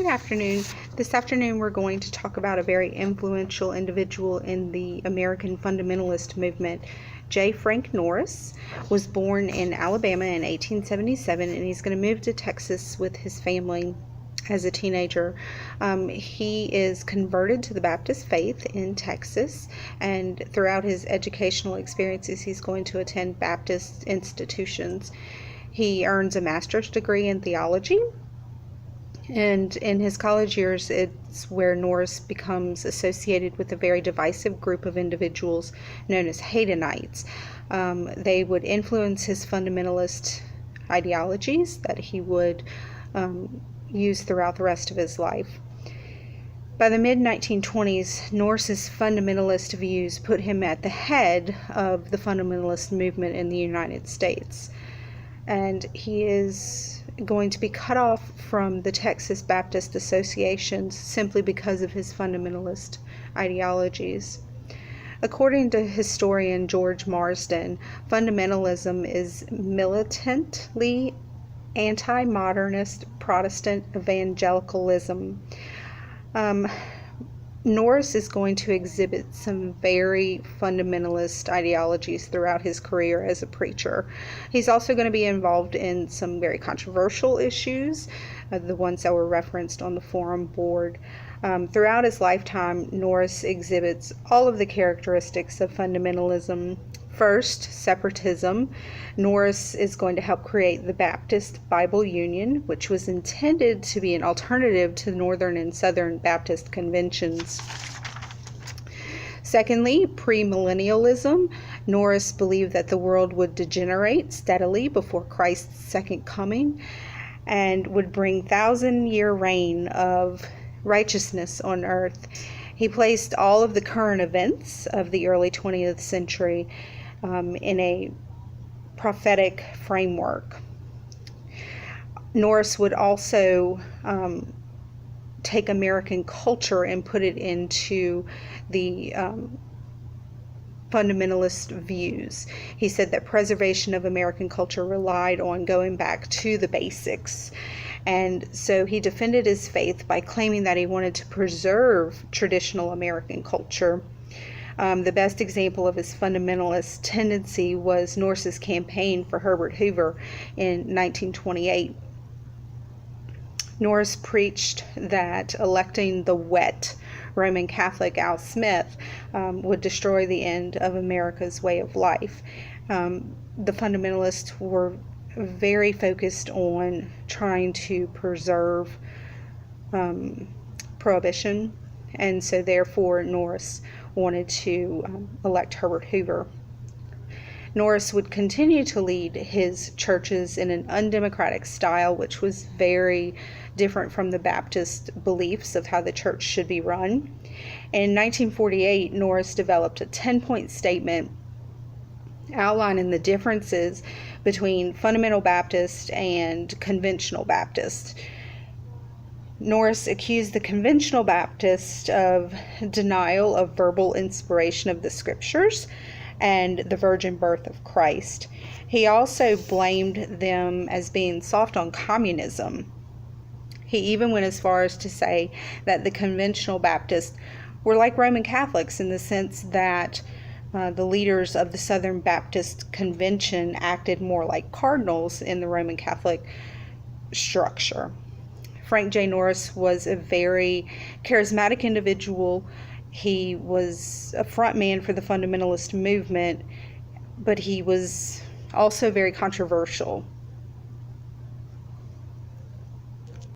Good afternoon. This afternoon we're going to talk about a very influential individual in the American fundamentalist movement. J. Frank Norris was born in Alabama in 1877, and he's going to move to Texas with his family as a teenager. He is converted to the Baptist faith in Texas, and throughout his educational experiences he's going to attend Baptist institutions. He earns a master's degree in theology, and in his college years, it's where Norris becomes associated with a very divisive group of individuals known as Haydenites. They would influence his fundamentalist ideologies that he would use throughout the rest of his life. By the mid-1920s, Norris's fundamentalist views put him at the head of the fundamentalist movement in the United States. And he is going to be cut off from the Texas Baptist Associations simply because of his fundamentalist ideologies. According to historian George Marsden, fundamentalism is militantly anti-modernist Protestant evangelicalism. Norris is going to exhibit some very fundamentalist ideologies throughout his career as a preacher. He's also going to be involved in some very controversial issues, the ones that were referenced on the forum board. Throughout his lifetime, Norris exhibits all of the characteristics of fundamentalism. First, separatism. Norris is going to help create the Baptist Bible Union, which was intended to be an alternative to the Northern and Southern Baptist conventions. Secondly, premillennialism. Norris believed that the world would degenerate steadily before Christ's second coming and would bring 1,000-year reign of righteousness on earth. He placed all of the current events of the early 20th century in a prophetic framework. Norris would also take American culture and put it into the fundamentalist views. He said that preservation of American culture relied on going back to the basics. And so he defended his faith by claiming that he wanted to preserve traditional American culture. The best example of his fundamentalist tendency was Norris's campaign for Herbert Hoover in 1928. Norris preached that electing the wet Roman Catholic Al Smith would destroy the end of America's way of life. The fundamentalists were very focused on trying to preserve prohibition, and so therefore Norris wanted to elect Herbert Hoover. Norris would continue to lead his churches in an undemocratic style, which was very different from the Baptist beliefs of how the church should be run. In 1948, Norris developed a 10-point statement outlining the differences between fundamental Baptist and conventional Baptist. Norris accused the conventional Baptist of denial of verbal inspiration of the scriptures and the virgin birth of Christ. He also blamed them as being soft on communism. He even went as far as to say that the conventional Baptists were like Roman Catholics in the sense that the leaders of the Southern Baptist Convention acted more like cardinals in the Roman Catholic structure. Frank J. Norris was a very charismatic individual. He was a front man for the fundamentalist movement, but he was also very controversial.